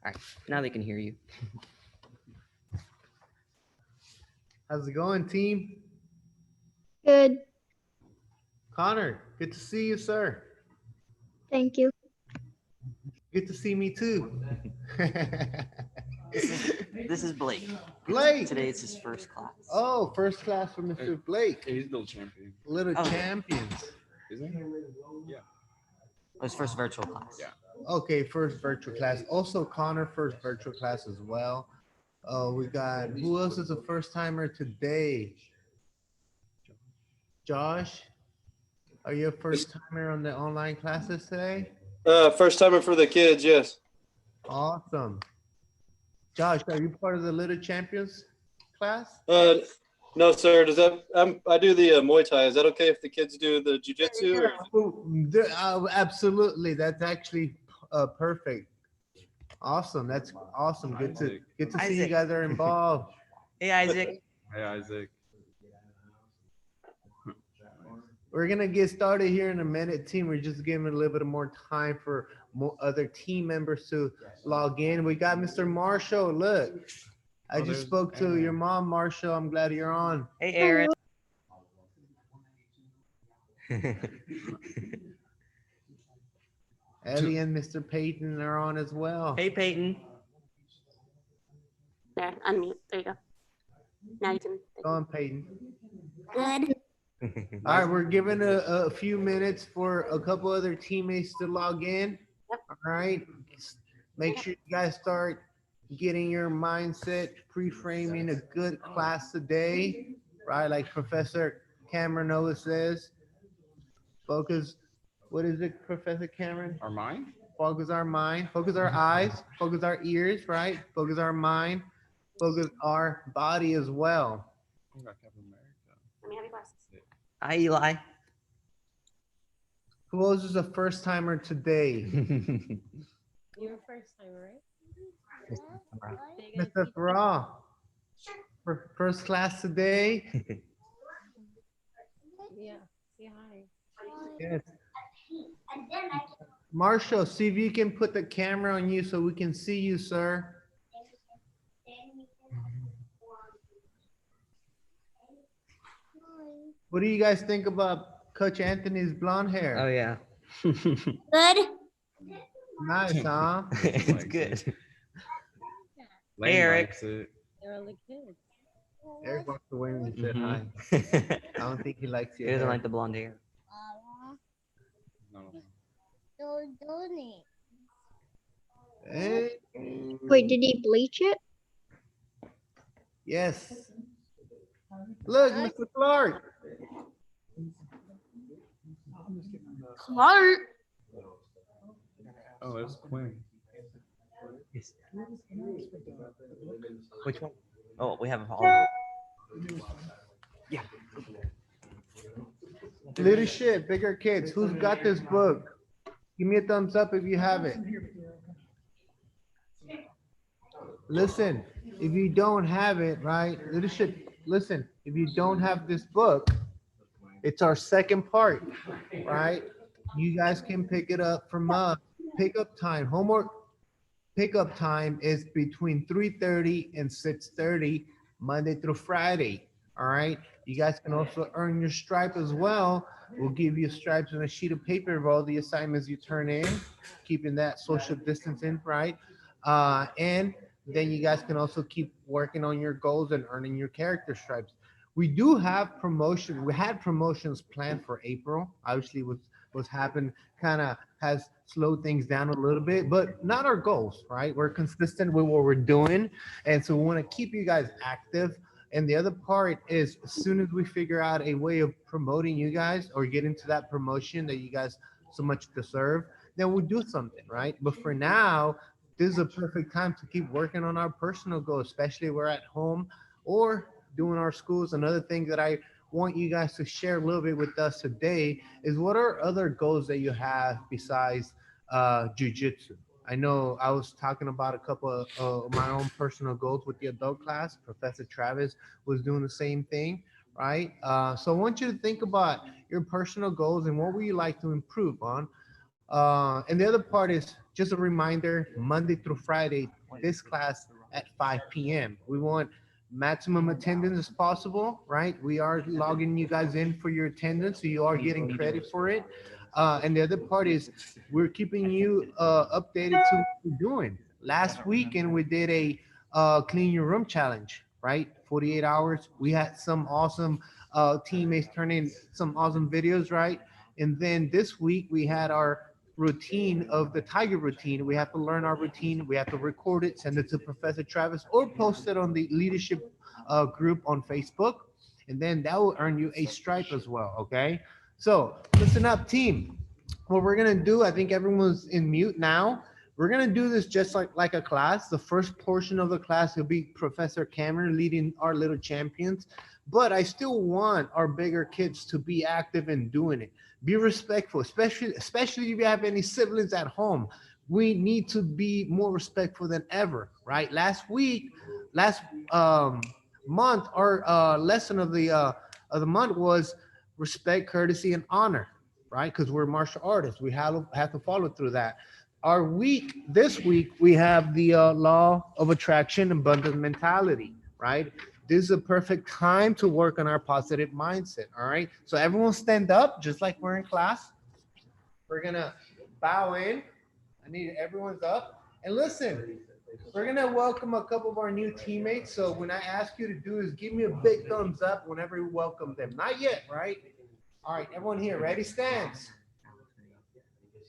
All right, now they can hear you. How's it going, team? Good. Connor, good to see you, sir. Thank you. Good to see me too. This is Blake. Blake. Today it's his first class. Oh, first class for Mr. Blake. He's little champion. Little Oh. champions. Isn't he? Yeah. It was first virtual class. Yeah. Okay, first virtual class. Also, Connor, first virtual class as well. We got, who else is a first timer today? Josh, are you a first timer on the online classes today? First timer for the kids, yes. Awesome. Josh, are you part of the Little Champions class? No, sir. Does that I do the Muay Thai. Is that okay if the kids do the jiu-jitsu? Absolutely. That's actually perfect. Awesome. That's awesome. Good to see you Isaac. guys are involved. Hey, Isaac. Hey, Isaac. We're gonna get started here in a minute, team. We're just giving a little bit more time for more other team members to log in. We got Mr. Marshall. Look, I just spoke to your mom, Marshall. I'm glad you're on. Hey, Aaron. Ellie and Mr. Peyton are on as well. Hey, Peyton. There, unmute. There you go. Now you can. Go on, Peyton. Good. All right, we're giving a few minutes for a couple other teammates to log in. Yep. All right. Make sure you guys start getting your mindset, pre-framing a good class today, right? Like Professor Cameron always says, focus. What is it, Professor Cameron? Our mind? Focus our mind, focus our eyes, focus our ears, right? Focus our mind, focus our body as well. Oh, got Captain America. Let me have your glasses. Hi, Eli. Who else is a first timer today? You're a first timer, right? Mr. Farah, first class today. Yeah. Say hi. Yes. Marshall, see if you can put the camera on you so we can see you, sir. What do you guys think about Coach Anthony's blonde hair? Oh, yeah. Good. Nice, huh? It's good. Lane Eric. likes it. They're all the kids. Eric walked away and said hi. I don't think he likes He you. doesn't like the blonde hair. No. Hey. Wait, did he bleach it? Yes. Look, Mr. Clark. Clark. Oh, that's Quinn. Which one? Oh, we have all. Yeah. Leadership, bigger kids. Who's got this book? Give me a thumbs up if you have it. Listen, if you don't have it, right? Leadership, listen, if you don't have this book, it's our second part, right? You guys can pick it up from us. Pickup time, homework pickup time is between 3:30 and 6:30, Monday through Friday. All right. You guys can also earn your stripe as well. We'll give you stripes on a sheet of paper of all the assignments you turn in, keeping that social distancing, right? And then you guys can also keep working on your goals and earning your character stripes. We do have promotion. We had promotions planned for April. Obviously, what's happened kind of has slowed things down a little bit, but not our goals, right? We're consistent with what we're doing, and so we want to keep you guys active. And the other part is, as soon as we figure out a way of promoting you guys or get into that promotion that you guys so much deserve, then we'll do something, right? But for now, this is a perfect time to keep working on our personal goals, especially if we're at home or doing our schools. Another thing that I want you guys to share a little bit with us today is, what are other goals that you have besides jujitsu? I know I was talking about a couple of my own personal goals with the adult class. Professor Travis was doing the same thing, right? So I want you to think about your personal goals and what would you like to improve on. And the other part is just a reminder, Monday through Friday, this class at 5 p.m. We want maximum attendance as possible, right? We are logging you guys in for your attendance, so you are getting credit for it. And the other part is we're keeping you updated to what we're doing. Last weekend, we did a clean your room challenge, right? 48 hours. We had some awesome teammates turn in some awesome videos, right? And then this week, we had our routine of the tiger routine. We have to learn our routine. We have to record it, send it to Professor Travis, or post it on the leadership group on Facebook. And then that will earn you a stripe as well. Okay. So listen up, team. What we're gonna do, I think everyone's in mute now. We're gonna do this just like a class. The first portion of the class will be Professor Cameron leading our little champions. But I still want our bigger kids to be active in doing it. Be respectful, especially if you have any siblings at home. We need to be more respectful than ever, right? Last month, our lesson of the month was respect, courtesy, and honor, right? Because we're martial artists, we have to follow through that. This week, we have the law of attraction and abundant mentality, right? This is a perfect time to work on our positive mindset. All right. So everyone stand up just like we're in class. We're going to bow in. I need everyone's up. And listen, we're going to welcome a couple of our new teammates. So when I ask you to do is give me a big thumbs up whenever you welcome them. Not yet, right? All right. Everyone here, ready? Stands.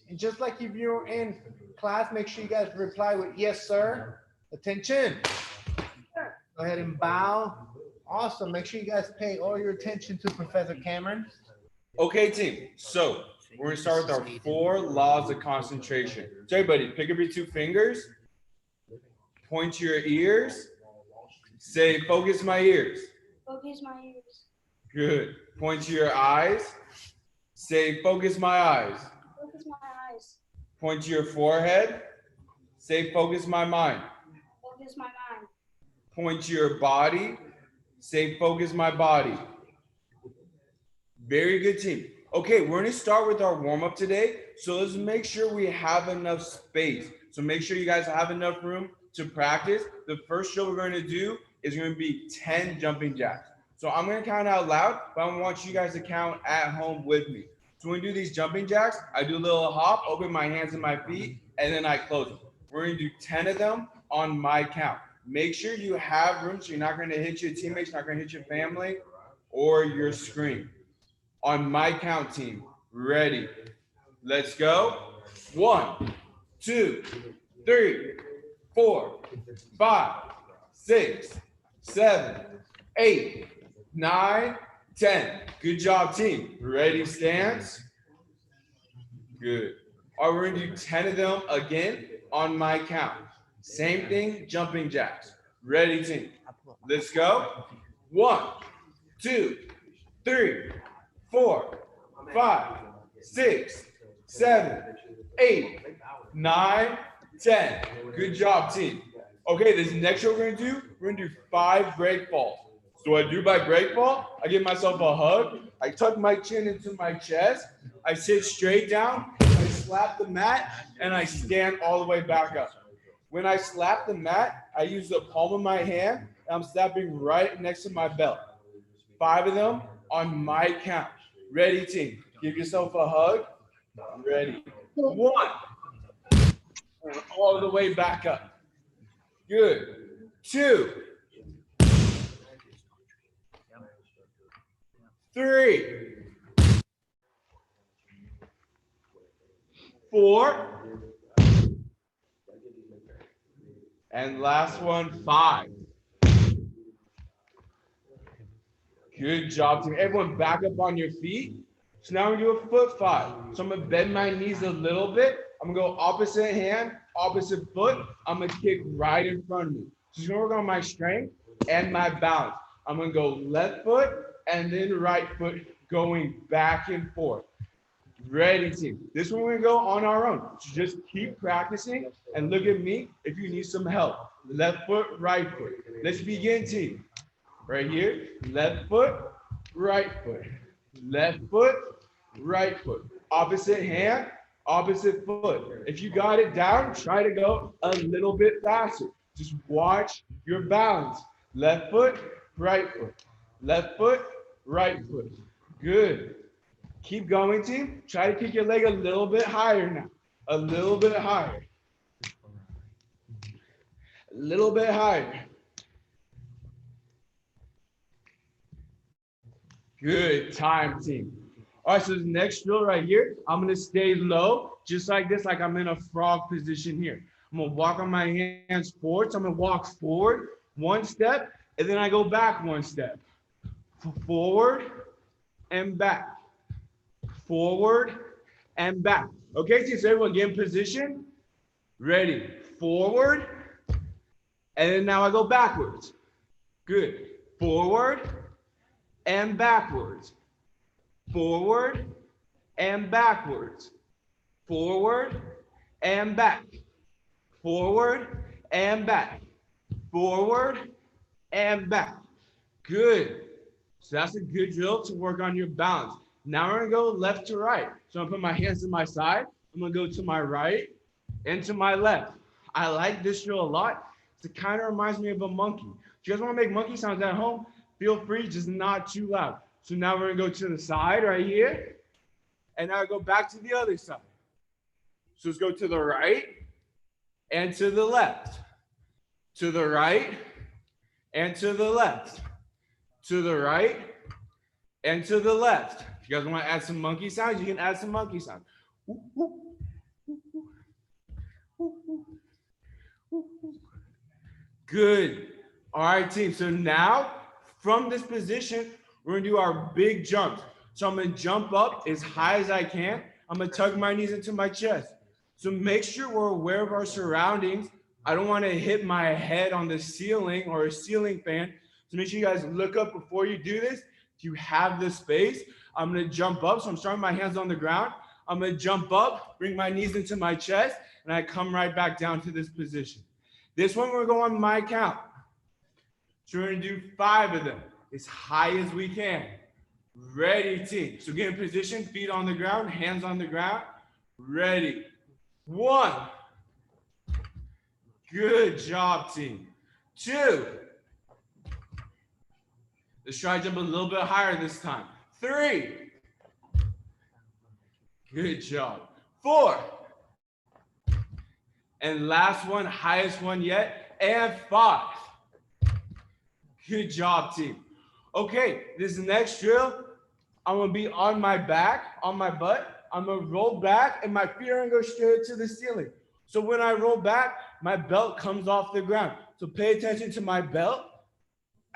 And just like if you're in class, make sure you guys reply with yes, sir. Attention. Go ahead and bow. Awesome. Make sure you guys pay all your attention to Professor Cameron. Okay, team. So we're gonna start with our 4 laws of concentration. So everybody, pick up your 2 fingers, point to your ears, say, focus my ears. Focus my ears. Good. Point to your eyes, say, focus my eyes. Focus my eyes. Point to your forehead, say, focus my mind. Focus my mind. Point to your body, say, focus my body. Very good, team. Okay, we're gonna start with our warm-up today. So let's make sure we have enough space. So make sure you guys have enough room to practice. The first drill we're gonna do is gonna be 10 jumping jacks. So I'm gonna count out loud, but I want you guys to count at home with me. So when we do these jumping jacks, I do a little hop, open my hands and my feet, and then I close them. We're gonna do 10 of them on my count. Make sure you have room so you're not gonna hit your teammates, not gonna hit your family or your screen. On my count, team, ready? Let's go. 1, 2, 3, 4, 5, 6, 7, 8, 9, 10. Good job, team. Ready, stance? Good. All right, we're gonna do 10 of them again on my count. Same thing, jumping jacks. Ready, team? Let's go. 1, 2, 3, 4, 5, 6, 7, 8, 9, 10. Good job, team. Okay, this next show we're gonna do 5 break falls. So what I do by break fall, I give myself a hug, I tuck my chin into my chest, I sit straight down, I slap the mat, and I stand all the way back up. When I slap the mat, I use the palm of my hand, and I'm slapping right next to my belt. 5 of them on my count. Ready, team? Give yourself a hug. Ready. 1. All the way back up. Good. 2. 3. 4. And last one, 5. Good job, team. Everyone back up on your feet. So now we're gonna do a foot 5. So I'm gonna bend my knees a little bit. I'm gonna go opposite hand, opposite foot. I'm gonna kick right in front of me. So it's gonna work on my strength and my balance. I'm gonna go left foot and then right foot going back and forth. Ready, team. This one we're gonna go on our own. So just keep practicing and look at me if you need some help. Left foot, right foot. Let's begin, team. Right here, left foot, right foot. Left foot, right foot. Opposite hand, opposite foot. If you got it down, try to go a little bit faster. Just watch your balance. Left foot, right foot. Left foot, right foot. Good. Keep going, team. Try to kick your leg a little bit higher now. A little bit higher. A little bit higher. Good time, team. All right, so the next drill right here, I'm gonna stay low, just like this, like I'm in a frog position here. I'm gonna walk on my hands forward. So I'm gonna walk forward one step, and then I go back one step. Forward and back. Forward and back. Okay, so everyone get in position. Ready. Forward. And then now I go backwards. Good. Forward and backwards. Forward and backwards. Forward and back. Forward and back. Forward and back. Good. So that's a good drill to work on your balance. Now we're gonna go left to right. So I'm gonna put my hands to my side. I'm gonna go to my right and to my left. I like this drill a lot. It kind of reminds me of a monkey. If you guys wanna make monkey sounds at home, feel free, just not too loud. So now we're gonna go to the side right here. And now I go back to the other side. So let's go to the right and to the left. To the right and to the left. To the right and to the left. If you guys want to add some monkey sounds, you can add some monkey sounds. Good. All right, team. So now from this position, we're gonna do our big jumps. So I'm gonna jump up as high as I can. I'm gonna tug my knees into my chest. So make sure we're aware of our surroundings. I don't want to hit my head on the ceiling or a ceiling fan. So make sure you guys look up before you do this. If you have the space, I'm gonna jump up. So I'm starting my hands on the ground. I'm gonna jump up, bring my knees into my chest, and I come right back down to this position. This one we're going on my count. So we're gonna do 5 of them, as high as we can. Ready, team. So get in position, feet on the ground, hands on the ground. Ready. 1. Good job, team. 2. Let's try to jump a little bit higher this time. 3. Good job. 4. And last one, highest one yet, and 5. Good job, team. Okay, this next drill, I'm gonna be on my back, on my butt. I'm gonna roll back and my feet are gonna go straight to the ceiling. So when I roll back, my belt comes off the ground. So pay attention to my belt.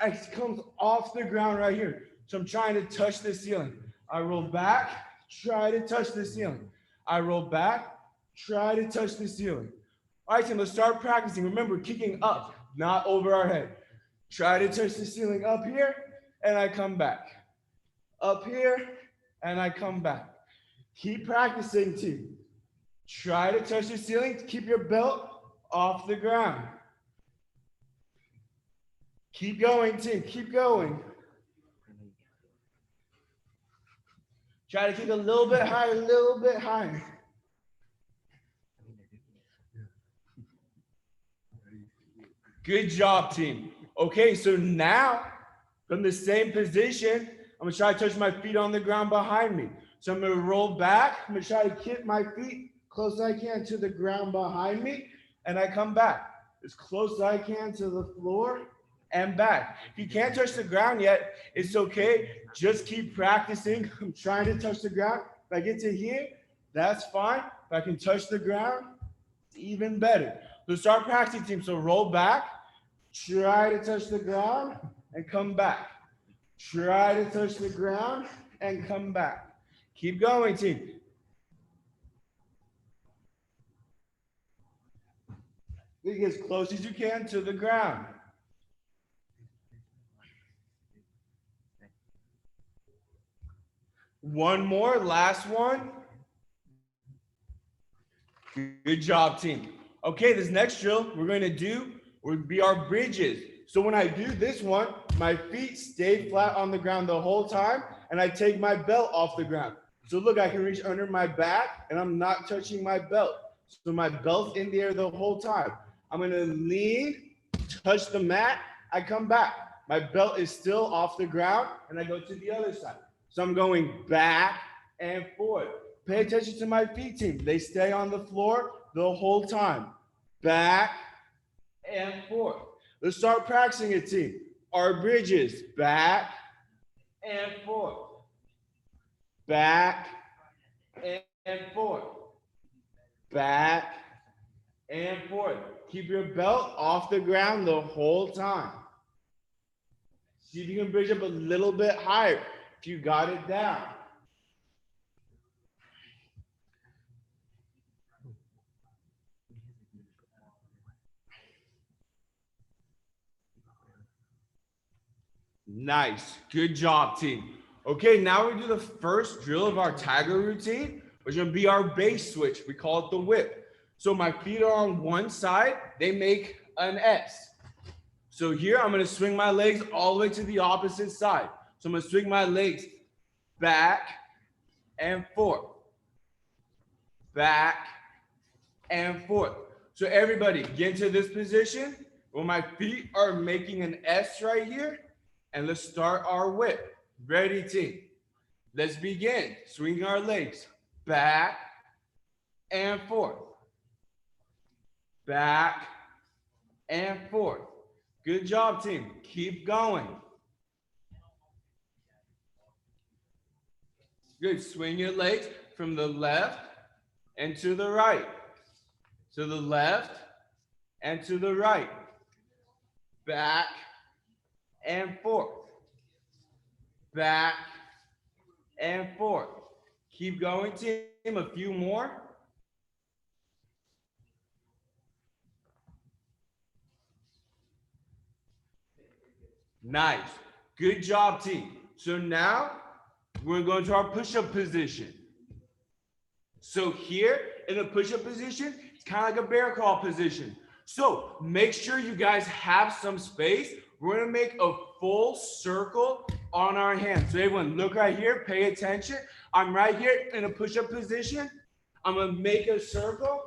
It comes off the ground right here. So I'm trying to touch the ceiling. I roll back, try to touch the ceiling. I roll back, try to touch the ceiling. All right, team, let's start practicing. Remember, kicking up, not over our head. Try to touch the ceiling up here, and I come back. Up here, and I come back. Keep practicing, team. Try to touch the ceiling. Keep your belt off the ground. Keep going, team. Keep going. Try to kick a little bit higher, a little bit higher. Good job, team. Okay, so now from the same position, I'm gonna try to touch my feet on the ground behind me. So I'm gonna roll back. I'm gonna try to kick my feet close as I can to the ground behind me, and I come back as close as I can to the floor and back. If you can't touch the ground yet, it's okay. Just keep practicing. I'm trying to touch the ground. If I get to here, that's fine. If I can touch the ground, it's even better. So start practicing, team. So roll back, try to touch the ground, and come back. Try to touch the ground and come back. Keep going, team. Get as close as you can to the ground. One more, last one. Good job, team. Okay, this next drill we're going to do would be our bridges. So when I do this one, my feet stay flat on the ground the whole time, and I take my belt off the ground. So look, I can reach under my back and I'm not touching my belt. So my belt's in the air the whole time. I'm gonna lean, touch the mat, I come back. My belt is still off the ground and I go to the other side. So I'm going back and forth. Pay attention to my feet, team. They stay on the floor the whole time. Back and forth. Let's start practicing it, team. Our bridges, back and forth. Back and forth. Back and forth. Keep your belt off the ground the whole time. See if you can bridge up a little bit higher if you got it down. Nice. Good job, team. Okay, now we do the first drill of our tiger routine, which is going to be our base switch. We call it the whip. So my feet are on one side. They make an S. So here I'm going to swing my legs all the way to the opposite side. So I'm going to swing my legs back and forth. Back and forth. So everybody get into this position where my feet are making an S right here. And let's start our whip. Ready, team? Let's begin. Swinging our legs back and forth. Back and forth. Good job, team. Keep going. Good. Swing your legs from the left and to the right. To the left and to the right. Back and forth. Back and forth. Keep going, team. A few more. Nice. Good job, team. So now we're going to our push-up position. So here in the push-up position, it's kind of like a bear crawl position. So make sure you guys have some space. We're going to make a full circle on our hands. So everyone look right here, pay attention. I'm right here in a push-up position. I'm going to make a circle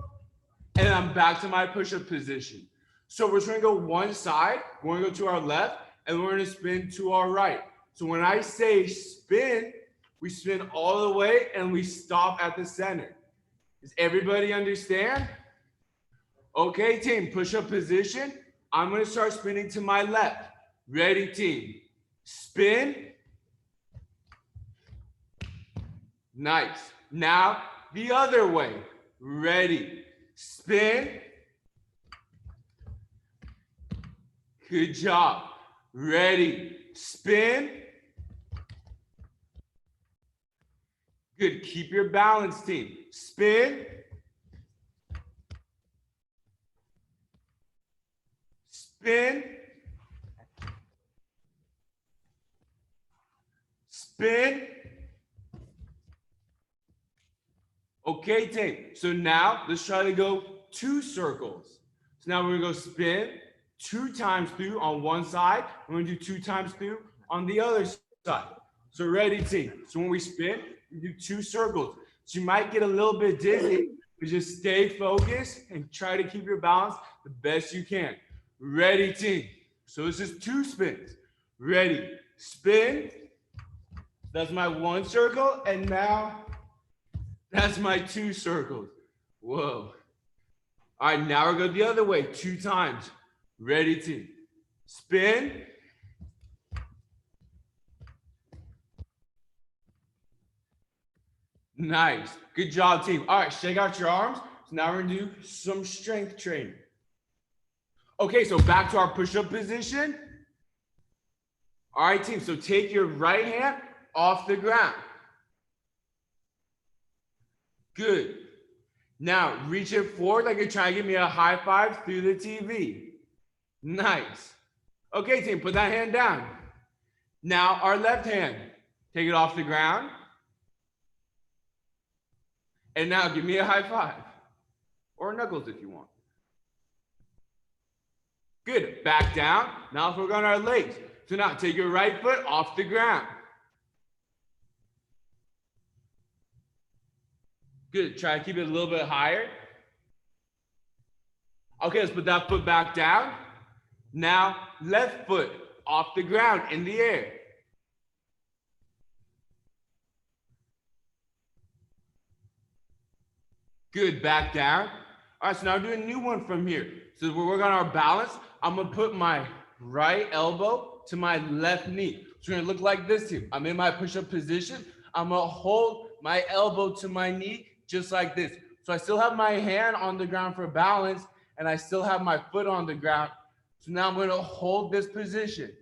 and then I'm back to my push-up position. So we're just going to go one side, we're going to go to our left, and we're going to spin to our right. So when I say spin, we spin all the way and we stop at the center. Does everybody understand? Okay, team, push-up position. I'm going to start spinning to my left. Ready, team? Spin. Nice. Now, the other way. Ready. Spin. Good job. Ready. Spin. Good. Keep your balance, team. Spin. Spin. Spin. Okay, team. So now let's try to go 2 circles. So now we're going to go spin 2 times through on one side. We're going to do 2 times through on the other side. So ready, team. So when we spin, we do 2 circles. So you might get a little bit dizzy, but just stay focused and try to keep your balance the best you can. Ready, team. So this is 2 spins. Ready, spin. That's my 1 circle. And now that's my 2 circles. Whoa. All right, now we're going the other way 2 times. Ready, team. Spin. Nice. Good job, team. All right, shake out your arms. So now we're going to do some strength training. Okay, so back to our push-up position. All right, team. So take your right hand off the ground. Good. Now, reach it forward like you're trying to give me a high five through the TV. Nice. Okay, team, put that hand down. Now, our left hand. Take it off the ground. And now, give me a high five. Or knuckles if you want. Good. Back down. Now, let's work on our legs. So now, take your right foot off the ground. Good. Try to keep it a little bit higher. Okay, let's put that foot back down. Now, left foot off the ground in the air. Good, back down. All right, so now we're doing a new one from here. So we're working on our balance. I'm gonna put my right elbow to my left knee. It's gonna look like this here. I'm in my push-up position. I'm gonna hold my elbow to my knee just like this. So I still have my hand on the ground for balance, and I still have my foot on the ground. So now I'm gonna hold this position.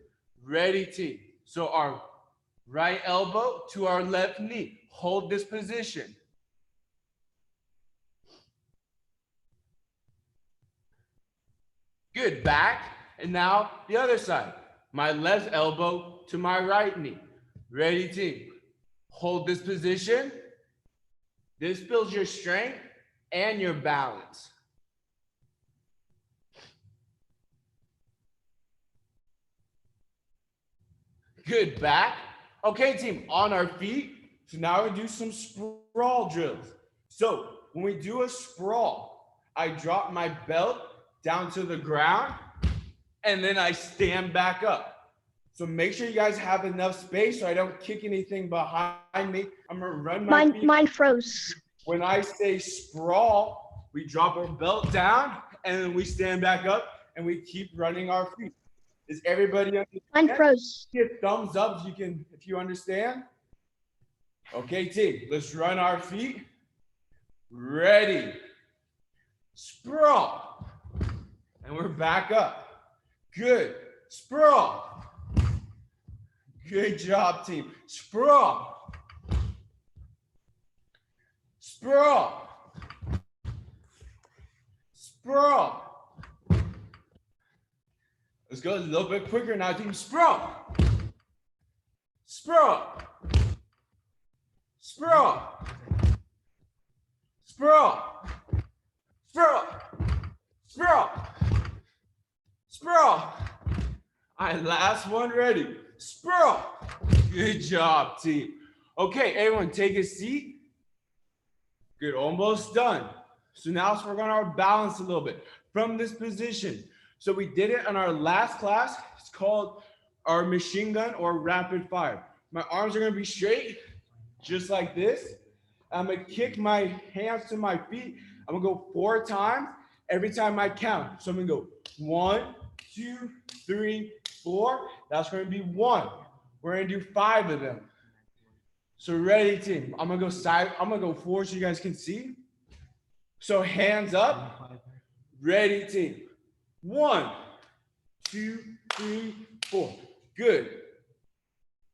Ready, team. So our right elbow to our left knee. Hold this position. Good, back, and now the other side. My left elbow to my right knee. Ready, team. Hold this position. This builds your strength and your balance. Good, back. Okay, team, on our feet. So now we do some sprawl drills. So when we do a sprawl, I drop my belt down to the ground, and then I stand back up. So make sure you guys have enough space so I don't kick anything behind me. I'm gonna run my feet. Mine froze. When I say sprawl, we drop our belt down, and then we stand back up, and we keep running our feet. Does everybody understand? Mine froze. Give thumbs up if you understand. Okay, team, let's run our feet. Ready. Sprawl. And we're back up. Good. Sprawl. Good job, team. Sprawl. Sprawl. Sprawl. Let's go a little bit quicker now, team. Sprawl. Sprawl. Sprawl. Sprawl. Sprawl. Sprawl. Sprawl. All right, last one, ready. Sprawl. Good job, team. Okay, everyone take a seat. Good, almost done. So now let's work on our balance a little bit from this position. So we did it in our last class. It's called our machine gun or rapid fire. My arms are gonna be straight, just like this. I'm gonna kick my hands to my feet. I'm gonna go 4 times every time I count. So I'm gonna go 1, 2, 3, 4. That's gonna be 1. We're gonna do 5 of them. So ready, team. I'm gonna go forward so you guys can see. So hands up. Ready, team. 1, 2, 3, 4. Good.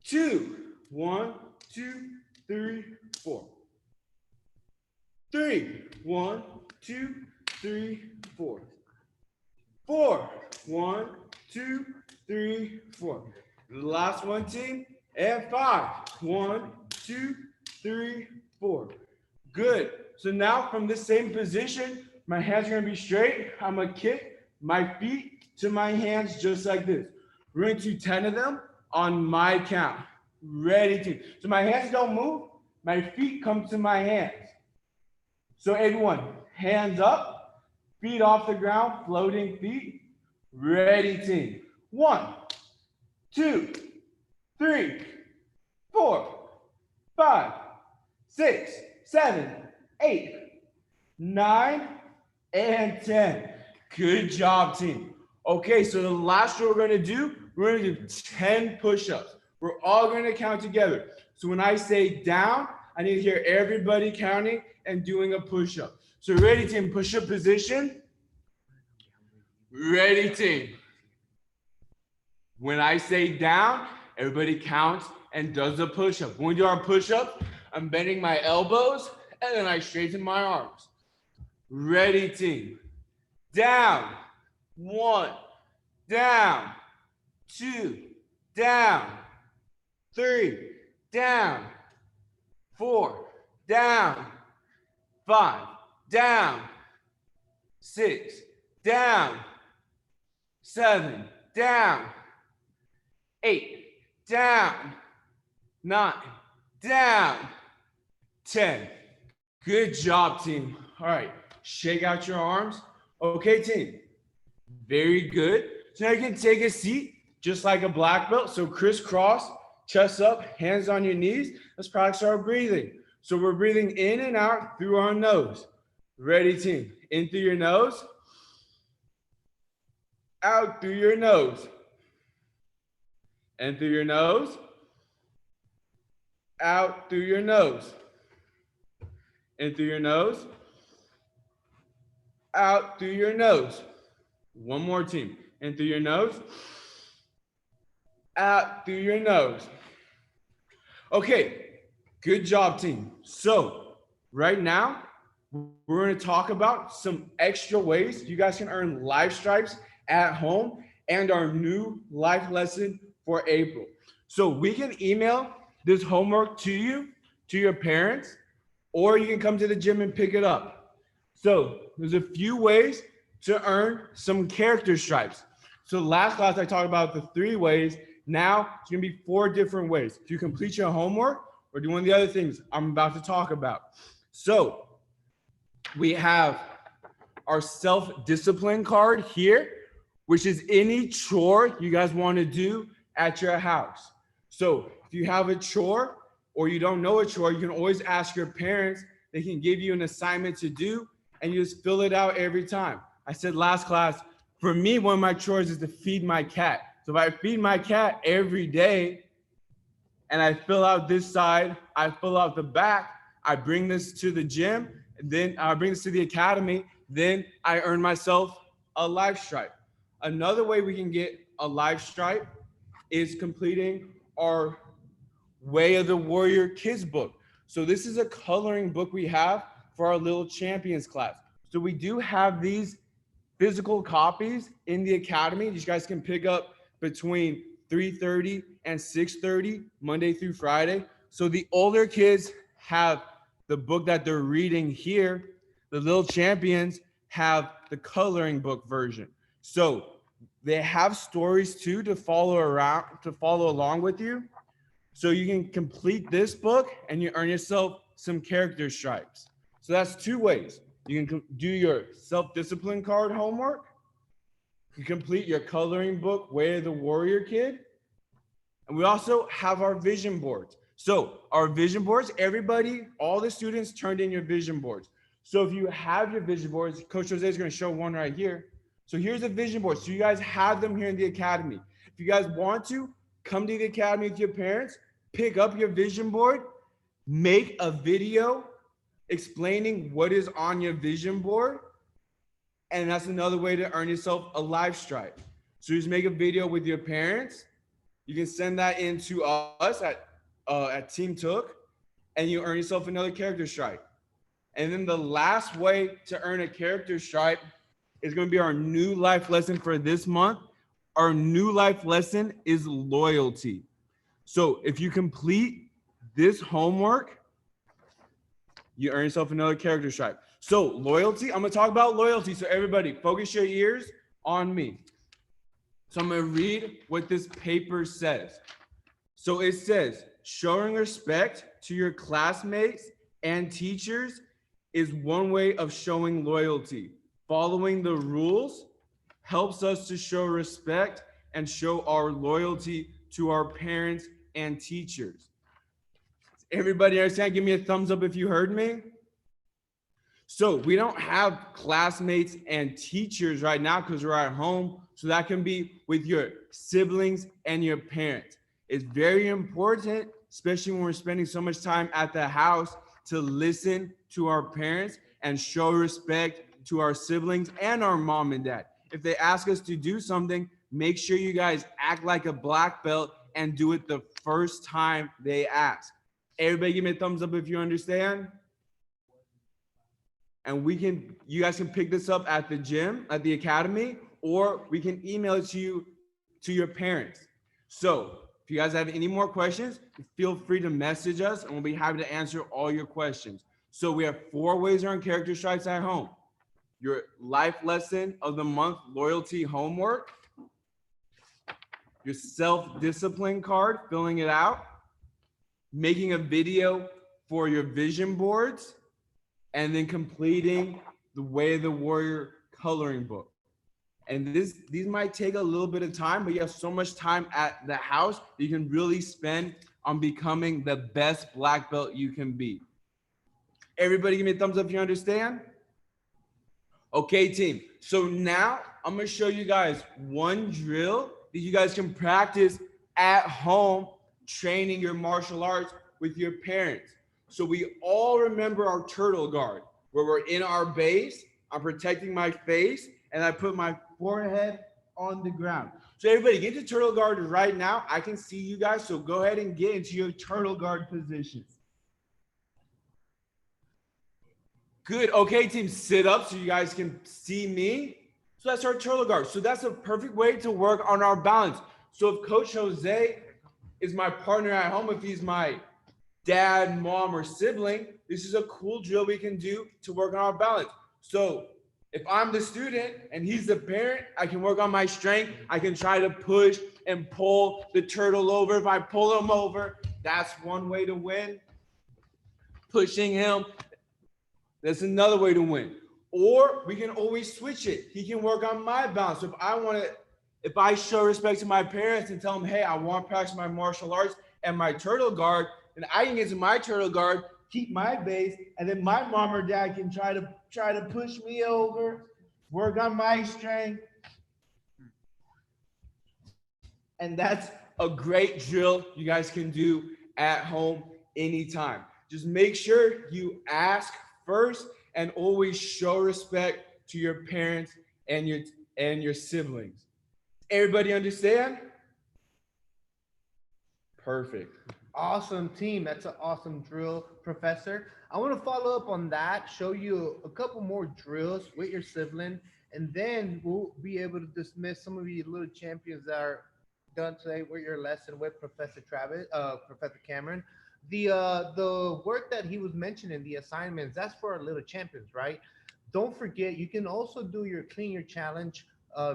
2, 1, 2, 3, 4. 3, 1, 2, 3, 4. 4, 1, 2, 3, 4. The last one, team. And 5. 1, 2, 3, 4. Good. So now from the same position, my hands are gonna be straight. I'm gonna kick my feet to my hands just like this. We're gonna do 10 of them on my count. Ready, team. So my hands don't move. My feet come to my hands. So everyone, hands up, feet off the ground, floating feet. Ready, team. 1, 2, 3, 4, 5, 6, 7, 8, 9, and 10. Good job, team. Okay, so the last drill we're gonna do, we're gonna do 10 push-ups. We're all gonna count together. So when I say down, I need to hear everybody counting and doing a push-up. So ready, team, push-up position. Ready, team. When I say down, everybody counts and does the push-up. When we do our push-up, I'm bending my elbows and then I straighten my arms. Ready, team. Down. 1, down. 2, down. 3, down. 4, down. 5, down. 6, down. 7, down. 8, down. 9, down. 10. Good job, team. All right, shake out your arms. Okay, team. Very good. So now you can take a seat just like a black belt. So crisscross, chest up, hands on your knees. Let's practice our breathing. So we're breathing in and out through our nose. Ready, team? In through your nose, out through your nose. In through your nose, out through your nose. In through your nose, out through your nose. One more, team. In through your nose, out through your nose. Okay, good job, team. So right now, we're going to talk about some extra ways you guys can earn life stripes at home and our new life lesson for April. So we can email this homework to you, to your parents, or you can come to the gym and pick it up. So there's a few ways to earn some character stripes. So last class I talked about the 3 ways. Now it's gonna be 4 different ways to complete your homework or do one of the other things I'm about to talk about. So we have our self-discipline card here, which is any chore you guys want to do at your house. So if you have a chore or you don't know a chore, you can always ask your parents. They can give you an assignment to do and you just fill it out every time. I said last class, for me, one of my chores is to feed my cat. So if I feed my cat every day and I fill out this side, I fill out the back, I bring this to the gym, then I bring this to the academy, then I earn myself a life stripe. Another way we can get a life stripe is completing our Way of the Warrior Kids book. So this is a coloring book we have for our Little Champions class. So we do have these physical copies in the academy. You guys can pick up between 3:30 and 6:30, Monday through Friday. So the older kids have the book that they're reading here. The Little Champions have the coloring book version. So they have stories too to follow along with you. So you can complete this book and you earn yourself some character stripes. So that's 2 ways. You can do your self-discipline card homework. You complete your coloring book, Way of the Warrior Kid. And we also have our vision boards. So our vision boards, everybody, all the students turned in your vision boards. So if you have your vision boards, Coach Jose is going to show one right here. So here's a vision board. So you guys have them here in the academy. If you guys want to, come to the academy with your parents, pick up your vision board, make a video explaining what is on your vision board. And that's another way to earn yourself a life stripe. So just make a video with your parents. You can send that in to us at Team Tooke, and you earn yourself another character stripe. And then the last way to earn a character stripe is going to be our new life lesson for this month. Our new life lesson is loyalty. So if you complete this homework, you earn yourself another character stripe. So loyalty, I'm going to talk about loyalty. So everybody, focus your ears on me. So I'm going to read what this paper says. So it says, showing respect to your classmates and teachers is one way of showing loyalty. Following the rules helps us to show respect and show our loyalty to our parents and teachers. Everybody understand? Give me a thumbs up if you heard me. So we don't have classmates and teachers right now because we're at home. So that can be with your siblings and your parents. It's very important, especially when we're spending so much time at the house, to listen to our parents and show respect to our siblings and our mom and dad. If they ask us to do something, make sure you guys act like a black belt and do it the first time they ask. Everybody give me a thumbs up if you understand. And you guys can pick this up at the gym, at the academy, or we can email it to you, to your parents. So if you guys have any more questions, feel free to message us and we'll be happy to answer all your questions. So we have 4 ways to earn character stripes at home. Your life lesson of the month loyalty homework, your self-discipline card, filling it out, making a video for your vision boards, and then completing the Way of the Warrior coloring book. And these might take a little bit of time, but you have so much time at the house that you can really spend on becoming the best black belt you can be. Everybody give me a thumbs up if you understand. Okay, team. So now I'm going to show you guys one drill that you guys can practice at home, training your martial arts with your parents. So we all remember our turtle guard, where we're in our base. I'm protecting my face, and I put my forehead on the ground. So everybody get to turtle guard right now. I can see you guys, so go ahead and get into your turtle guard positions. Good. Okay, team, sit up so you guys can see me. So that's our turtle guard. So that's a perfect way to work on our balance. So if Coach Jose is my partner at home, if he's my dad, mom, or sibling, this is a cool drill we can do to work on our balance. So if I'm the student and he's the parent, I can work on my strength. I can try to push and pull the turtle over. If I pull him over, that's one way to win. Pushing him, that's another way to win. Or we can always switch it. He can work on my balance. So if I show respect to my parents and tell them, hey, I want to practice my martial arts and my turtle guard, then I can get to my turtle guard, keep my base, and then my mom or dad can try to push me over, work on my strength. And that's a great drill you guys can do at home anytime. Just make sure you ask first and always show respect to your parents and your siblings. Everybody understand? Perfect. Awesome, team. That's an awesome drill, Professor. I want to follow up on that, show you a couple more drills with your sibling, and then we'll be able to dismiss some of you little champions that are done today with your lesson with Professor Cameron. The work that he was mentioning, the assignments, that's for our little champions, right? Don't forget, you can also do your clean your challenge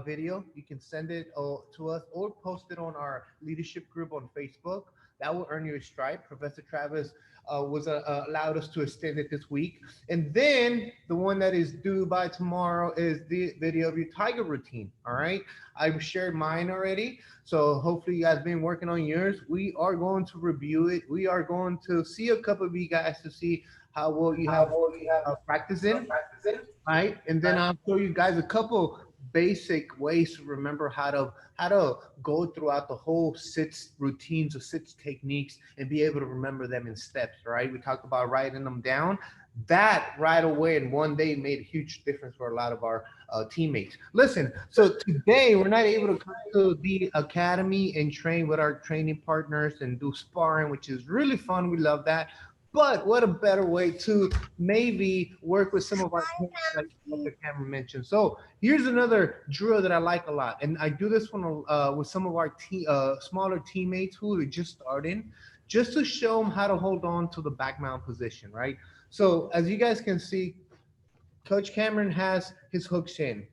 video. You can send it to us or post it on our leadership group on Facebook. That will earn you a stripe. Professor Travis was allowed us to extend it this week. And then the one that is due by tomorrow is the video of your tiger routine. All right. I've shared mine already. So hopefully you guys been working on yours. We are going to review it. We are going to see a couple of you guys to see how well you have practicing. Right. And then I'll show you guys a couple basic ways to remember how to go throughout the whole sits routines or sits techniques and be able to remember them in steps, right? We talked about writing them down. That right away in one day made a huge difference for a lot of our teammates. Listen, so today we're not able to come to the academy and train with our training partners and do sparring, which is really fun. We love that. But what a better way to maybe work with some of our like the camera mentioned. So here's another drill that I like a lot, and I do this one with some of our smaller teammates who are just starting, just to show them how to hold on to the back mount position, right? So as you guys can see, Coach Cameron has his hooks in.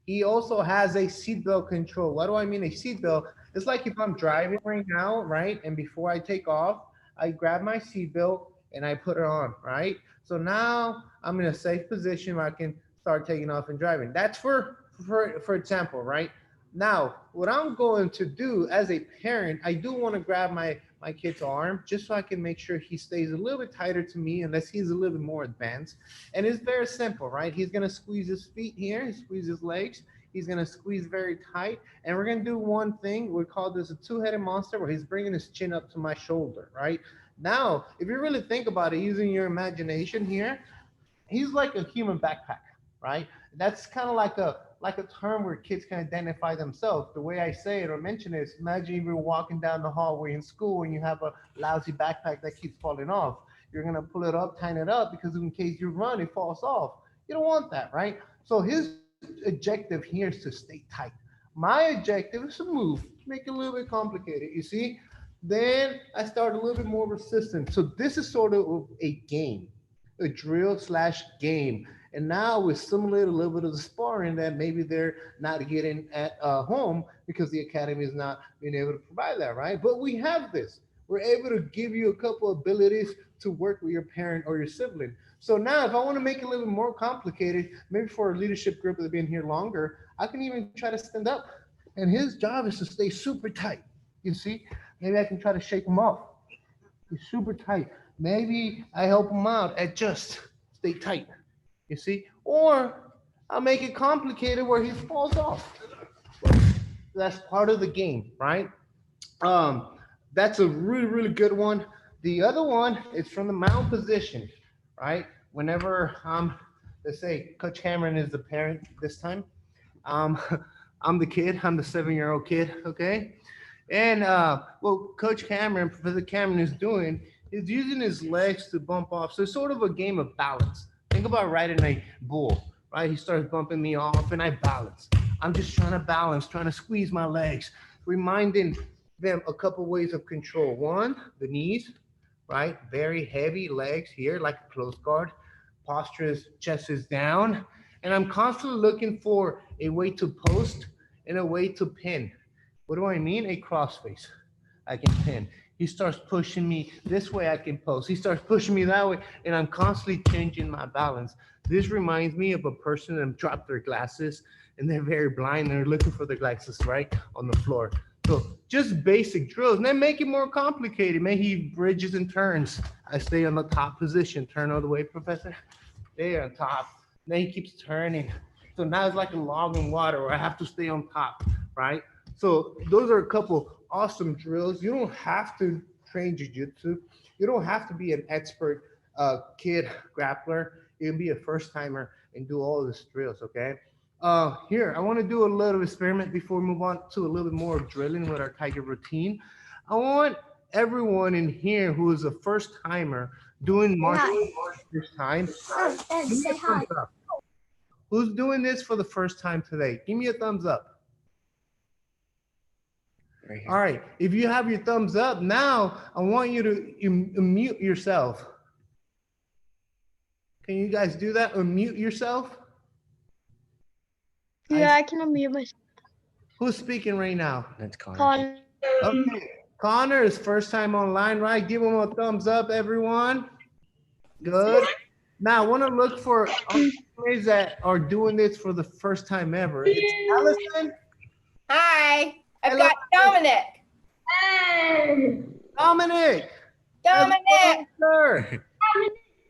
He also has a seatbelt control. What do I mean a seatbelt? It's like if I'm driving right now, right? And before I take off, I grab my seatbelt and I put it on, right? So now I'm in a safe position where I can start taking off and driving. That's for example, right? Now, what I'm going to do as a parent, I do want to grab my kid's arm just so I can make sure he stays a little bit tighter to me unless he's a little bit more advanced. And it's very simple, right? He's going to squeeze his feet here, squeeze his legs. He's going to squeeze very tight. And we're going to do one thing. We call this a two-headed monster where he's bringing his chin up to my shoulder, right? Now, if you really think about it, using your imagination here, he's like a human backpack, right? That's kind of like a term where kids can identify themselves. The way I say it or mention it is, imagine if you're walking down the hallway in school and you have a lousy backpack that keeps falling off. You're going to pull it up, tighten it up, because in case you run, it falls off. You don't want that, right? So his objective here is to stay tight. My objective is to move, make it a little bit complicated, you see? Then I start a little bit more resistant. So this is sort of a game, a drill / game. And now we simulate a little bit of the sparring that maybe they're not getting at home because the academy is not being able to provide that, right? But we have this. We're able to give you a couple abilities to work with your parent or your sibling. So now if I want to make it a little more complicated, maybe for a leadership group that have been here longer, I can even try to stand up. And his job is to stay super tight. You see? Maybe I can try to shake him off. He's super tight. Maybe I help him out at just stay tight. You see? Or I'll make it complicated where he falls off. That's part of the game, right? That's a really, really good one. The other one is from the mound position, right? Whenever let's say Coach Cameron is the parent this time. Um, I'm the kid. I'm the 7-year-old kid. Okay. And what Coach Cameron, Professor Cameron is doing is using his legs to bump off. So it's sort of a game of balance. Think about riding a bull, right? He starts bumping me off and I balance. I'm just trying to balance, trying to squeeze my legs, reminding them a couple ways of control. One, the knees, right? Very heavy legs here, like a closed guard. Posture is chest is down. And I'm constantly looking for a way to post and a way to pin. What do I mean? A cross face. I can pin. He starts pushing me this way, I can post. He starts pushing me that way, and I'm constantly changing my balance. This reminds me of a person that dropped their glasses, and they're very blind. They're looking for their glasses right on the floor. So just basic drills, and then make it more complicated. Maybe he bridges and turns. I stay on the top position. Turn all the way, Professor. There on top. Then he keeps turning. So now it's like a log in water where I have to stay on top, right? So those are a couple awesome drills. You don't have to train jiu-jitsu. You don't have to be an expert kid grappler. You can be a first timer and do all these drills, okay? Here, I want to do a little experiment before we move on to a little bit more of drilling with our tiger routine. I want everyone in here who is a first timer doing martial arts first time. Give me a thumbs up. Who's doing this for the first time today? Give me a thumbs up. Right here. All right. If you have your thumbs up, now I want you to unmute yourself. Can you guys do that? Unmute yourself. Yeah, I can unmute myself. Who's speaking right now? That's Connor. Connor. Okay. Connor is first time online, right? Give him a thumbs up, everyone. Good. Now I want to look for entrepreneurs that are doing this for the first time ever. It's Allison. Hi, I've Hello. got Dominic. Dominic. Dominic. Sir.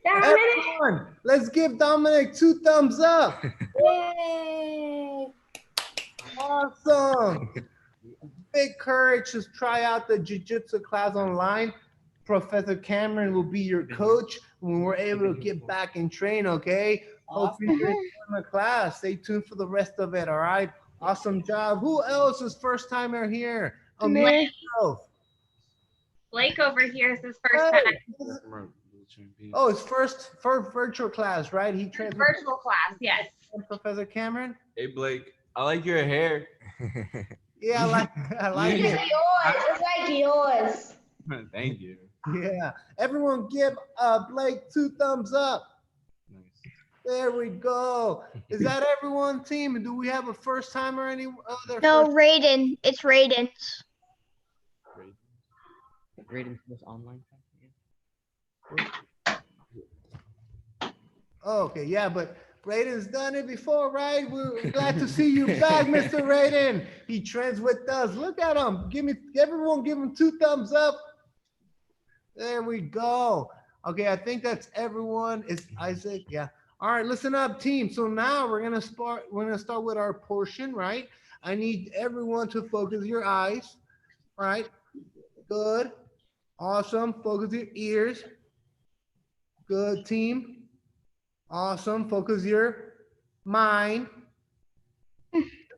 Everyone, let's give Dominic 2 thumbs up. Yay. Awesome. Big courage to try out the jiu-jitsu class online. Professor Cameron will be your coach when we're able to get back and train, okay? Hope you enjoy the class. Stay tuned for the rest of it, all right? Awesome job. Who else is first timer here? Me. Blake over here is his first Hey. time. Oh, it's first for virtual class, right? He trains with Virtual class, yes. Professor Cameron. Hey Blake, I like your hair. Yeah, I like It's it. like yours. It's like yours. Thank you. Yeah. Everyone give Blake 2 thumbs up. Nice. There we go. Is that everyone, team? Do we have a first time or any other? No, first- Raiden. It's Raiden's. Rating for this online class Oh, okay, yeah, but Raiden's done it before, right? We're glad to see you back, Mr. Raiden. He trains with us. Look at him. Everyone give him 2 thumbs up. There we go. Okay, I think that's everyone. It's Isaac. Yeah. All right, listen up, team. So now we're gonna start with our portion, right? I need everyone to focus your eyes. All right. Good. Awesome. Focus your ears. Good, team. Awesome. Focus your mind.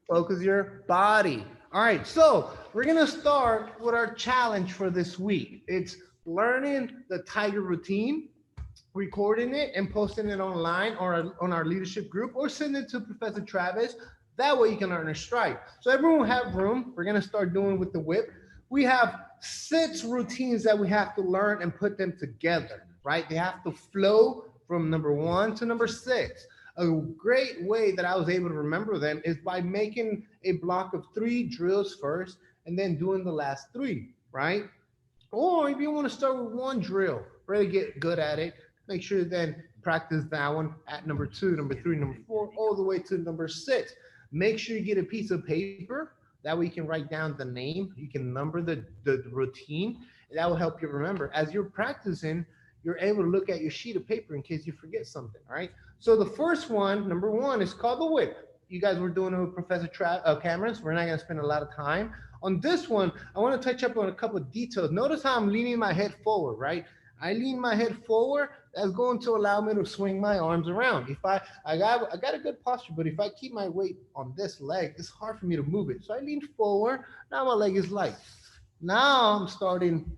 Focus your body. All right. So we're going to start with our challenge for this week. It's learning the tiger routine, recording it and posting it online or on our leadership group, or send it to Professor Travis. That way you can earn a strike. So everyone will have room. We're going to start doing with the whip. We have 6 routines that we have to learn and put them together, right? They have to flow from number 1 to number 6. A great way that I was able to remember them is by making a block of 3 drills first and then doing the last 3, right? Or if you want to start with 1 drill, really get good at it, make sure then practice that one at number 2, number 3, number 4, all the way to number 6. Make sure you get a piece of paper that way you can write down the name. You can number the routine. And that will help you remember. As you're practicing, you're able to look at your sheet of paper in case you forget something, all right? So the first one, number 1, is called the whip. You guys were doing it with Professor Cameron, we're not gonna spend a lot of time. On this one, I wanna touch up on a couple of details. Notice how I'm leaning my head forward, right? I lean my head forward, that's going to allow me to swing my arms around. If I got a good posture, but if I keep my weight on this leg, it's hard for me to move it. So I lean forward, now my leg is light. Now I'm starting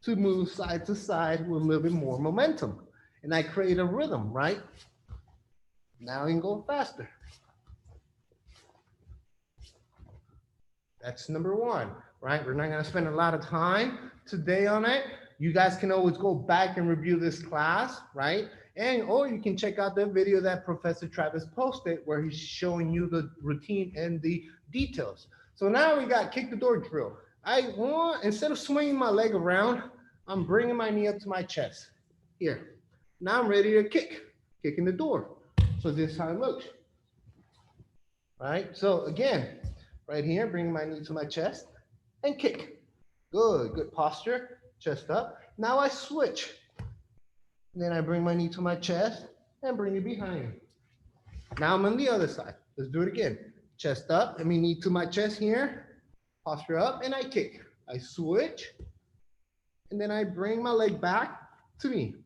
to move side to side with a little bit more momentum. And I create a rhythm, right? Now I can go faster. That's number 1, right? We're not gonna spend a lot of time today on it. You guys can always go back and review this class, right? Or you can check out the video that Professor Travis posted where he's showing you the routine and the details. So now we got kick the door drill. Instead of swinging my leg around, I'm bringing my knee up to my chest. Here, now I'm ready to kicking the door. So this is how it looks, right? So again, right here, bring my knee to my chest and kick. Good posture, chest up. Now I switch. And then I bring my knee to my chest and bring it behind me. Now I'm on the other side. Let's do it again. Chest up, let me knee to my chest here, posture up, and I kick. I switch, and then I bring my leg back to me.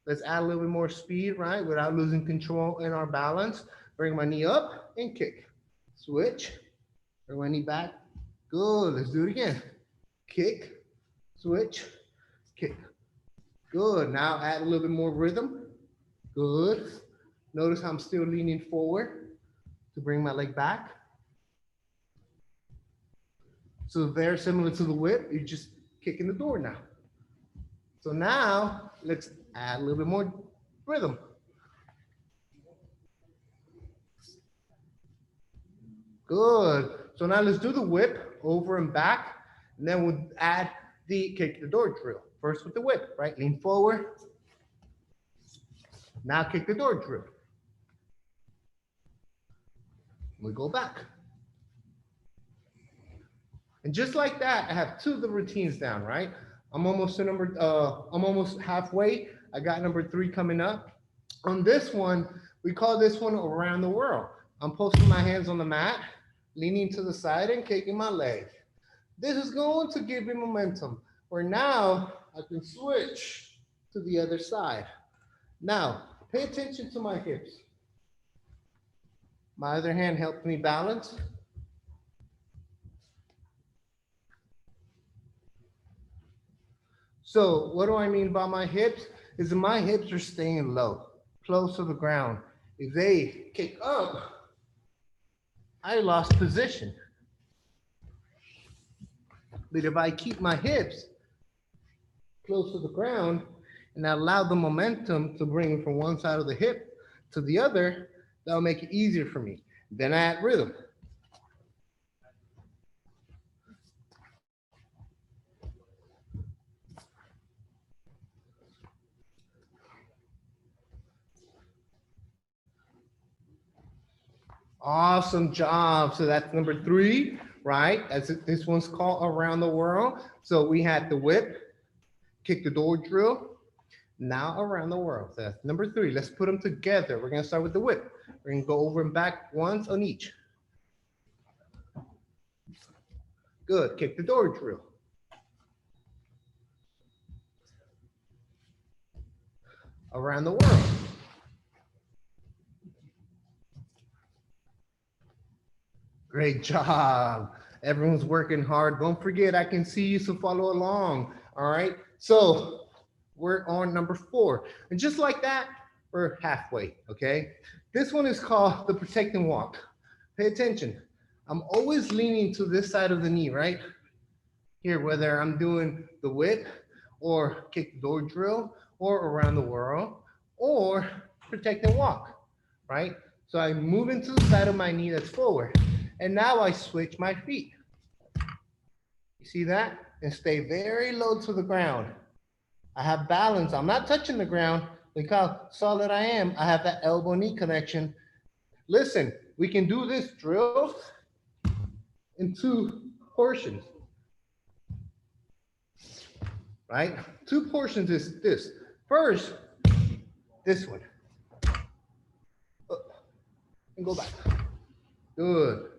Let's add a little bit more speed, right? Without losing control in our balance. Bring my knee up and kick. Switch, bring my knee back. Good, let's do it again. Kick, switch, kick. Good, now add a little bit more rhythm. Good. Notice how I'm still leaning forward to bring my leg back. So very similar to the whip, you're just kicking the door now. So now let's add a little bit more rhythm. Good. So now let's do the whip over and back, and then we'll add the kick the door drill. First with the whip, right? Lean forward. Now kick the door drill. We go back. And just like that, I have 2 of the routines down, right? I'm almost halfway. I got number 3 coming up. On this one, we call this one around the world. I'm posting my hands on the mat, leaning to the side and kicking my leg. This is going to give me momentum, where now I can switch to the other side. Now, pay attention to my hips. My other hand helps me balance. So what do I mean by my hips? Is that my hips are staying low, close to the ground. If they kick up, I lost position. But if I keep my hips close to the ground and I allow the momentum to bring from one side of the hip to the other, that'll make it easier for me. Then I add rhythm. Awesome job. So that's number 3, right? This one's called around the world. So we had the whip, kick the door drill, now around the world. So that's number 3. Let's put them together. We're gonna start with the whip. We're gonna go over and back once on each. Good, kick the door drill. Around the world. Great job. Everyone's working hard. Don't forget, I can see you, so follow along. All right. So we're on number 4. And just like that, we're halfway. Okay. This one is called the protect and walk. Pay attention. I'm always leaning to this side of the knee, right? Here, whether I'm doing the whip or kick the door drill or around the world or protect and walk, right? So I move into the side of my knee that's forward. And now I switch my feet. You see that? And stay very low to the ground. I have balance. I'm not touching the ground. Look how solid I am. I have that elbow knee connection. Listen, we can do this drill in two portions, right? Two portions is this. First, this one. And go back. Good.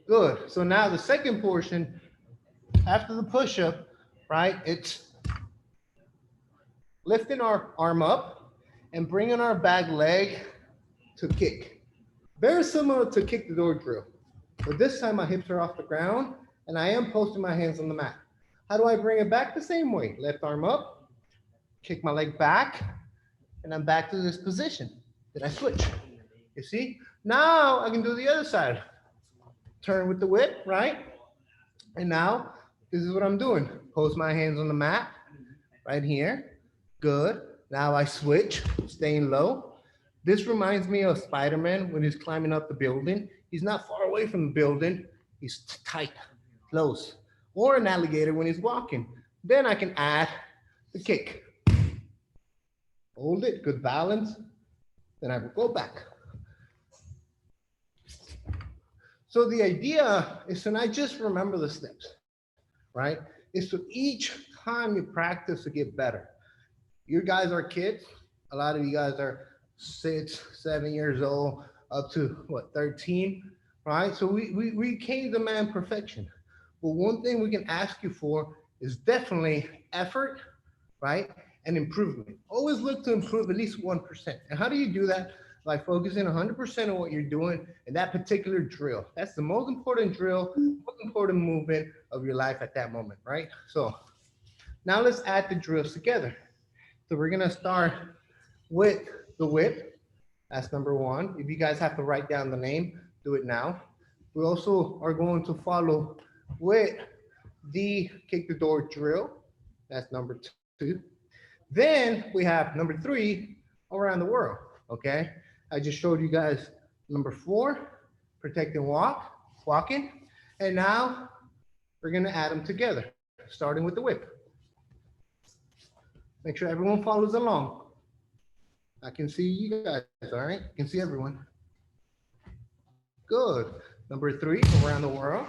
Good. So now the second portion, after the push-up, right? It's lifting our arm up and bringing our back leg to kick. Very similar to kick the door drill. But this time my hips are off the ground and I am posting my hands on the mat. How do I bring it back? The same way. Left arm up, kick my leg back, and I'm back to this position. Did I switch? You see? Now I can do the other side. Turn with the whip, right? And now this is what I'm doing. Post my hands on the mat right here. Good. Now I switch, staying low. This reminds me of Spider-Man when he's climbing up the building. He's not far away from the building. He's tight, close. Or an alligator when he's walking. Then I can add the kick. Hold it, good balance. Then I will go back. So the idea is to not just remember the steps, right? Is to each time you practice to get better. You guys are kids. A lot of you guys are 6, 7 years old, up to what, 13, right? So we can't demand perfection. But one thing we can ask you for is definitely effort, right? And improvement. Always look to improve at least 1%. And how do you do that? By focusing 100% on what you're doing in that particular drill. That's the most important drill, most important movement of your life at that moment, right? So now let's add the drills together. So we're gonna start with the whip. That's number one. If you guys have to write down the name, do it now. We also are going to follow with the kick the door drill. That's number 2. Then we have number 3, around the world, okay? I just showed you guys number 4, protect and walking. And now we're gonna add them together, starting with the whip. Make sure everyone follows along. I can see you guys, all right? I can see everyone. Good. Number 3, around the world.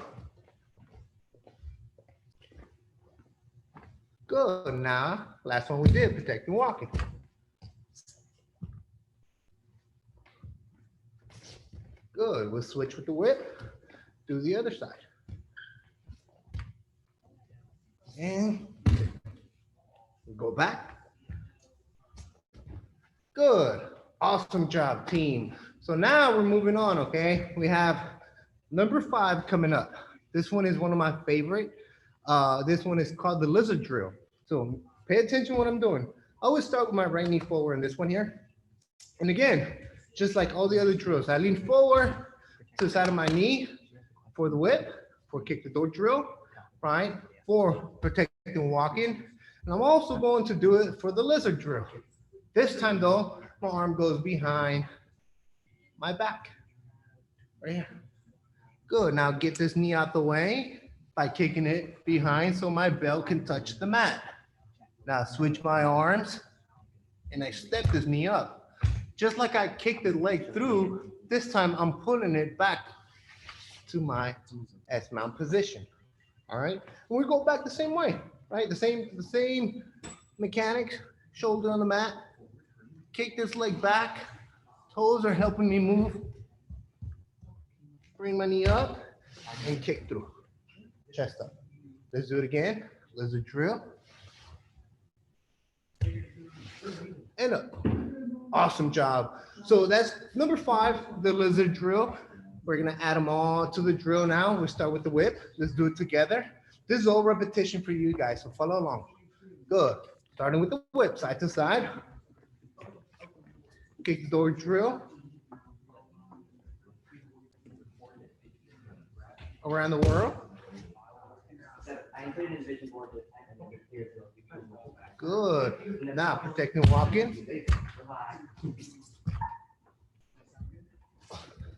Good. Now, last one we did, protect and walking. Good. We'll switch with the whip. Do the other side. And we'll go back. Good. Awesome job, team. So now we're moving on, okay? We have number 5 coming up. This one is one of my favorite. This one is called the lizard drill. So pay attention to what I'm doing. I always start with my right knee forward in this one here. And again, just like all the other drills, I lean forward to the side of my knee for the whip, for kick the door drill, right? For protect and walking. And I'm also going to do it for the lizard drill. This time though, my arm goes behind my back, right here. Good, now get this knee out the way by kicking it behind so my belt can touch the mat. Now switch my arms and I step this knee up. Just like I kicked the leg through, this time I'm pulling it back to my S-mount position, all right? And we go back the same way, right? The same mechanics, shoulder on the mat, kick this leg back, toes are helping me move. Bring my knee up and kick through, chest up. Let's do it again, lizard drill. And up. Awesome job. So that's number 5, the lizard drill. We're gonna add them all to the drill now. We start with the whip. Let's do it together. This is all repetition for you guys, so follow along. Good. Starting with the whip, side to side. Kick the door drill. Around the world. Good. Now protecting walking.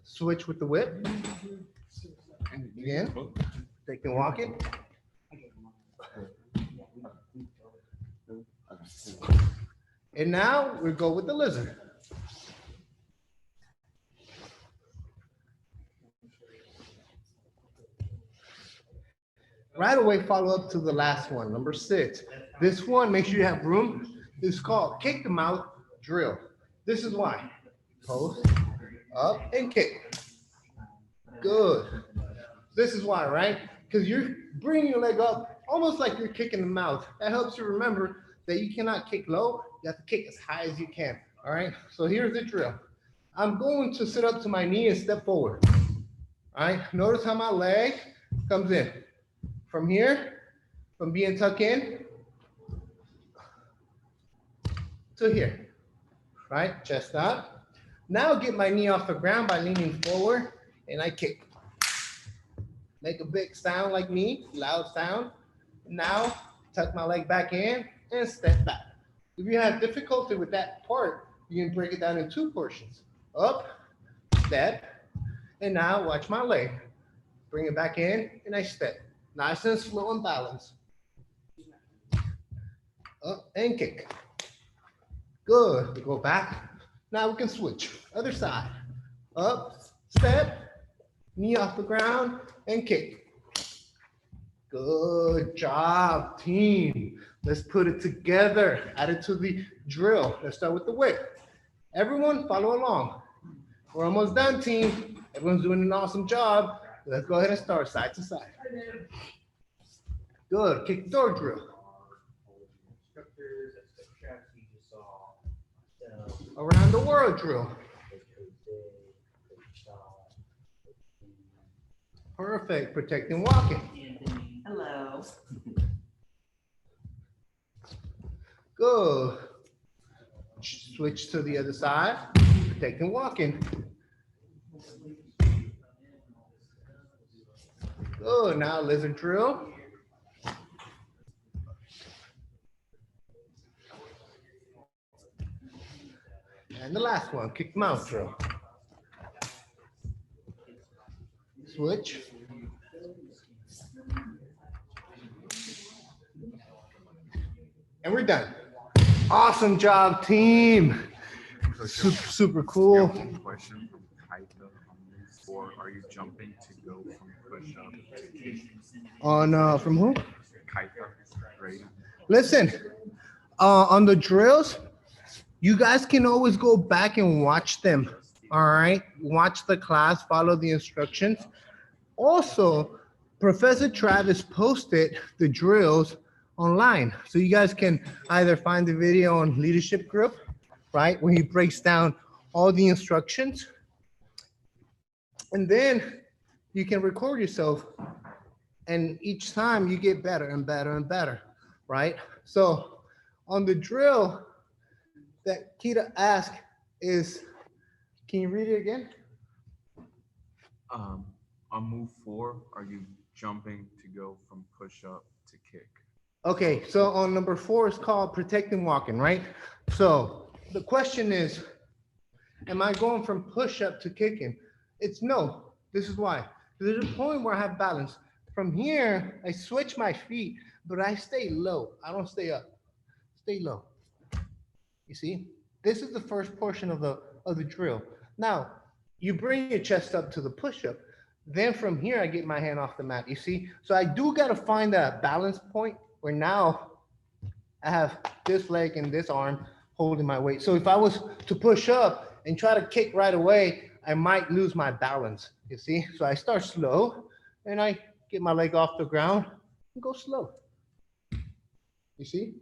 Switch with the whip. And again, protecting walking. And now we go with the lizard. Right away, follow up to the last one, number 6. This one, make sure you have room. It's called kick the mouth drill. This is why. Post, up, and kick. Good. This is why, right? Because you're bringing your leg up almost like you're kicking the mouth. That helps you remember that you cannot kick low. You have to kick as high as you can. All right. So here's the drill. I'm going to sit up to my knee and step forward. All right. Notice how my leg comes in. From here, from being tucked in to here. Right? Chest up. Now get my knee off the ground by leaning forward and I kick. Make a big sound like me, loud sound. Now, tuck my leg back in and step back. If you have difficulty with that part, you can break it down in 2 portions. Up, step, and now watch my leg. Bring it back in and I step. Nice and slow and balanced. Up and kick. Good. We go back. Now we can switch. Other side. Up, step, knee off the ground, and kick. Good job, team. Let's put it together. Add it to the drill. Let's start with the whip. Everyone follow along. We're almost done, team. Everyone's doing an awesome job. Let's go ahead and start side to side. Good. Kick the door drill. Around the world drill. Perfect. Protecting walking. Hello. Good. Switch to the other side. Protecting walking. Good. Now lizard drill. And the last one, kick the mouth drill. Switch. And we're done. Awesome job, team. Super cool. Question from Kaito or are you jumping to go from push up to kick? On from who? Kaito, right? Listen, on the drills, you guys can always go back and watch them. All right, watch the class, follow the instructions. Also, Professor Travis posted the drills online, so you guys can either find the video on leadership group, right, where he breaks down all the instructions, and then you can record yourself, and each time you get better and better and better, right? So on the drill that Kita asked is, can you read it again? On move 4, are you jumping to go from push up to kick? Okay, so on number 4 is called protecting walking, right? So the question is, am I going from push up to kicking? It's no. This is why. There's a point where I have balance. From here, I switch my feet, but I stay low. I don't stay up. Stay low. You see? This is the first portion of the drill. Now, you bring your chest up to the push-up. Then from here, I get my hand off the mat. You see? So I do got to find that balance point where now I have this leg and this arm holding my weight. So if I was to push up and try to kick right away, I might lose my balance. You see? So I start slow and I get my leg off the ground and go slow. You see?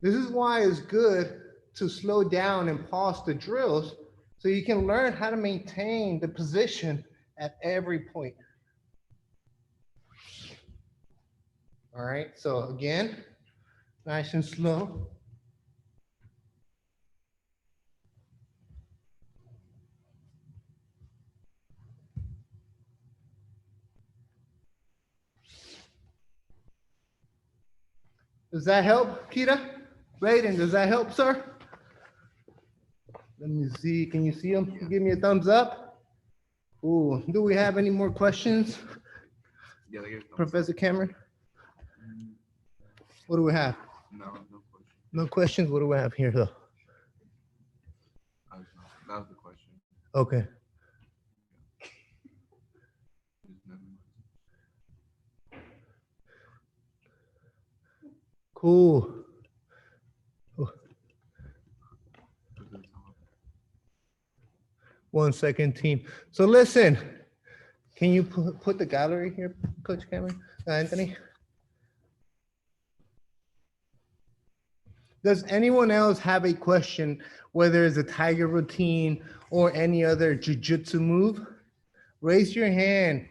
This is why it's good to slow down and pause the drills so you can learn how to maintain the position at every point. All right, so again, nice and slow. Does that help, Kita? Raiden, does that help, sir? Let me see, can you see him? Give me a thumbs up. Ooh, do we have any more questions? Yeah, Professor Cameron? What do we have? No, no No questions? What do we have here though? That was the question. Okay. Cool. 1 second, team. So listen, can you put the gallery here, Coach Cameron, Anthony? Does anyone else have a question, whether it's a tiger routine or any other jujitsu move? Raise your hand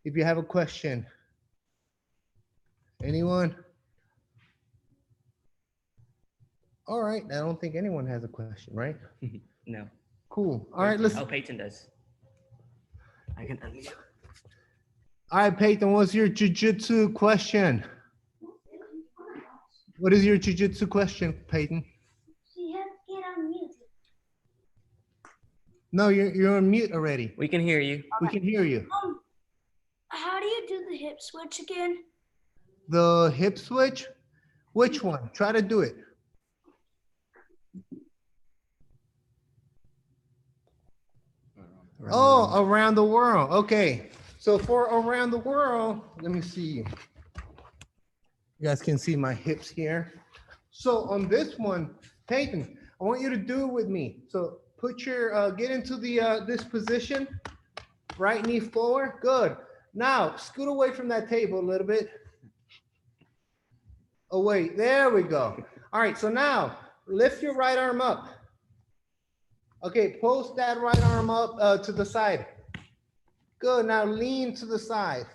if you have a question. Anyone? All right, I don't think anyone has a question, right? No. Cool. All right, let's. Oh, Peyton does. I can unmute. All right, Peyton, what's your jujitsu question? What is your jujitsu question, Peyton? She has to get on mute. No, you're on mute already. We can hear you. We can hear you. How do you do the hip switch again? The hip switch? Which one? Try to do it. Oh, around the world. Okay. So for around the world, let me see. You guys can see my hips here. So on this one, Peyton, I want you to do it with me. So put your, get into the this position, right knee forward. Good. Now scoot away from that table a little bit. Oh wait, there we go. All right, so now lift your right arm up. Okay, post that right arm up to the side. Good, now lean to the side.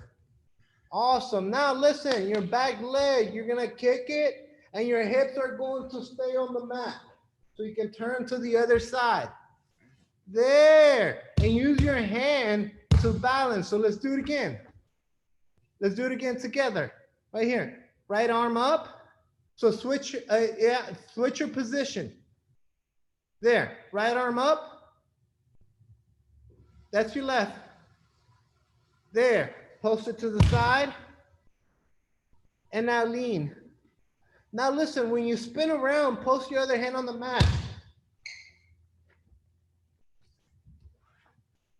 Awesome, now listen, your back leg, you're gonna kick it and your hips are going to stay on the mat. So you can turn to the other side. There, and use your hand to balance. So let's do it again. Let's do it again together, right here. Right arm up. So switch, switch your position. There, right arm up. That's your left. There, post it to the side. And now lean. Now listen, when you spin around, post your other hand on the mat.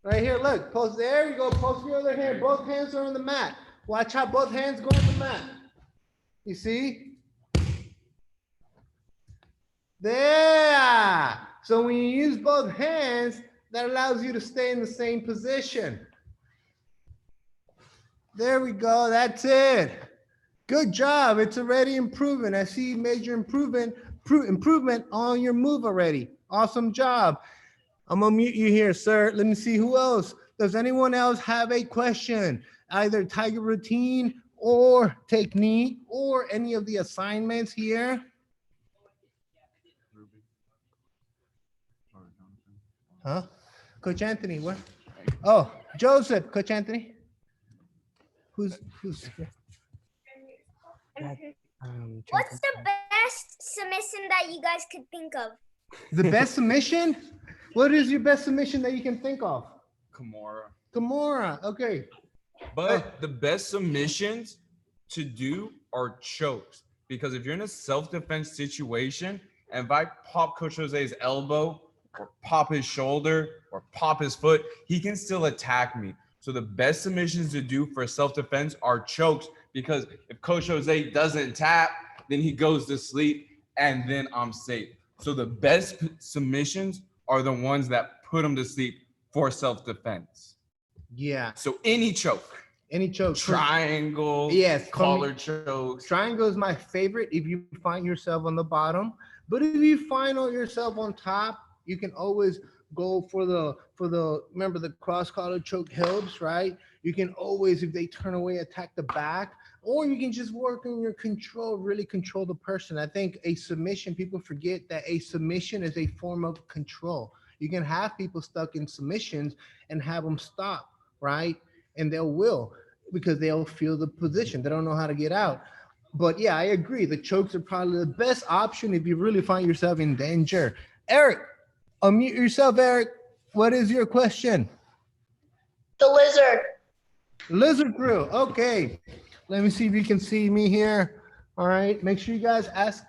Right here, look, post, there you go, post your other hand. Both hands are on the mat. Watch how both hands go on the mat. You see? There. So when you use both hands, that allows you to stay in the same position. There we go. That's it. Good job. It's already improving. I see major improvement on your move already. Awesome job. I'm gonna mute you here, sir. Let me see who else. Does anyone else have a question? Either tiger routine or technique or any of the assignments here? Huh? Coach Anthony, what? Oh, Joseph, Coach Anthony. Who's here? What's the best submission that you guys could think of? The best submission? What is your best submission that you can think of? Kimura, okay. But the best submissions to do are chokes. Because if you're in a self-defense situation, and if I pop Coach Jose's elbow or pop his shoulder or pop his foot, he can still attack me. So the best submissions to do for self-defense are chokes, because if Coach Jose doesn't tap, then he goes to sleep and then I'm safe. So the best submissions are the ones that put him to sleep for self-defense. Yeah. So any choke. Any choke. Triangle. Yes. Collar chokes. Triangle is my favorite if you find yourself on the bottom. But if you find yourself on top, you can always go for the remember the cross collar choke helps, right? You can always, if they turn away, attack the back, or you can just work on your control, really control the person. I think a submission, people forget that a submission is a form of control. You can have people stuck in submissions and have them stop, right? And they'll will, because they'll feel the position. They don't know how to get out. But yeah, I agree. The chokes are probably the best option if you really find yourself in danger. Eric, unmute yourself, Eric. What is your question? The lizard. Lizard crew. Okay. Let me see if you can see me here. All right. Make sure you guys ask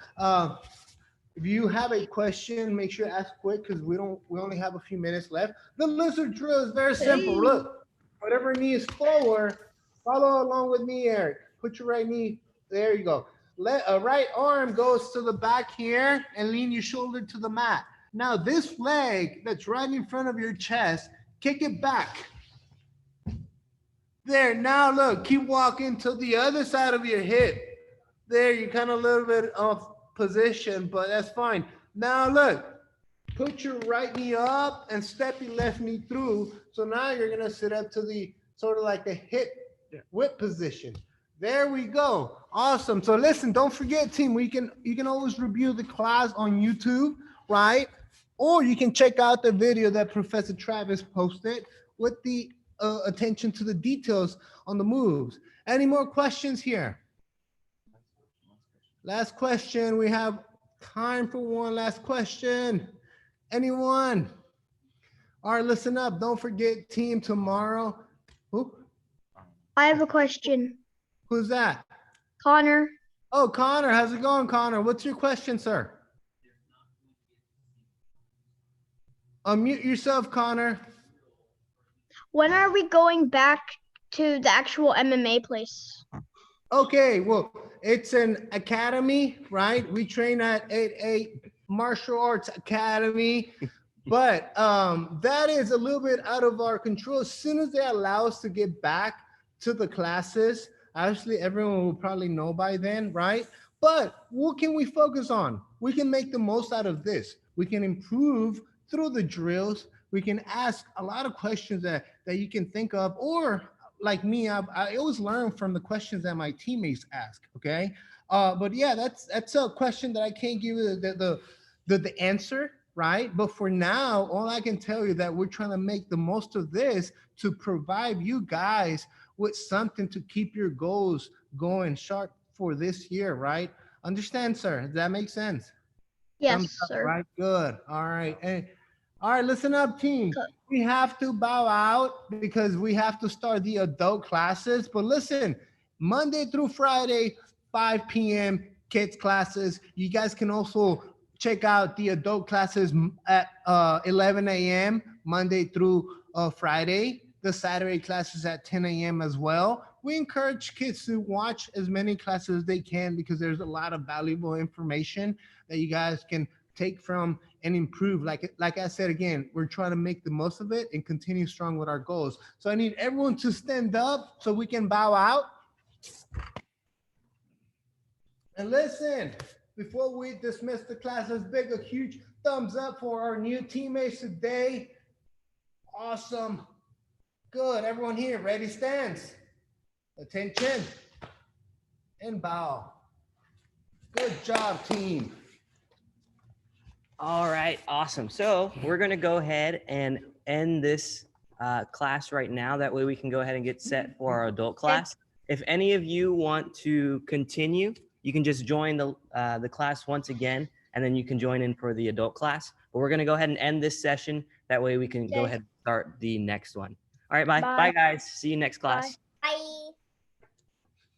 If you have a question, make sure to ask quick because we only have a few minutes left. The lizard drill is very simple. Look, whatever knee is forward, follow along with me, Eric. Put your right knee, there you go. Let a right arm goes to the back here and lean your shoulder to the mat. Now this leg that's right in front of your chest, kick it back. There, now look, keep walking to the other side of your hip. There, you're kind of a little bit off position, but that's fine. Now look, put your right knee up and step your left knee through. So now you're gonna sit up to the sort of like a hip whip position. There we go. Awesome. So listen, don't forget, team, you can always review the class on YouTube, right? Or you can check out the video that Professor Travis posted with the attention to the details on the moves. Any more questions here? Last question. We have time for one last question. Anyone? All right, listen up. Don't forget, team, tomorrow. Who? I have a question. Who's that? Connor, Oh, Connor. How's it going, Connor? What's your question, sir? Unmute yourself, Connor. when are we going back to the actual MMA place? Okay, well, it's an academy, right? We train at a martial arts academy, but that is a little bit out of our control. As soon as they allow us to get back to the classes, obviously everyone will probably know by then, right? But what can we focus on? We can make the most out of this. We can improve through the drills. We can ask a lot of questions that you can think of, or like me, I always learn from the questions that my teammates ask, okay? But yeah, that's a question that I can't give you the answer, right? But for now, all I can tell you that we're trying to make the most of this to provide you guys with something to keep your goals going sharp for this year, right? Understand, sir? Does that make sense? Yes, Thumbs up, sir. right? Good. All right. And all right, listen up, team. We have to bow out because we have to start the adult classes. But listen, Monday through Friday, 5 p.m. kids classes. You guys can also check out the adult classes at 11 a.m. Monday through Friday. The Saturday classes at 10 a.m. as well. We encourage kids to watch as many classes as they can because there's a lot of valuable information that you guys can take from and improve. Like I said, again, we're trying to make the most of it and continue strong with our goals. So I need everyone to stand up so we can bow out. And listen, before we dismiss the class, let's big a huge thumbs up for our new teammates today. Awesome. Good. Everyone here, ready, stands. Attention. And bow. Good job, team. All right, awesome. So we're going to go ahead and end this class right now. That way we can go ahead and get set for our adult class. If any of you want to continue, you can just join the class once again, and then you can join in for the adult class. But we're going to go ahead and end this session. That way we can go ahead and start the next one. All right, bye. Bye. Bye, guys. See you next class. Bye.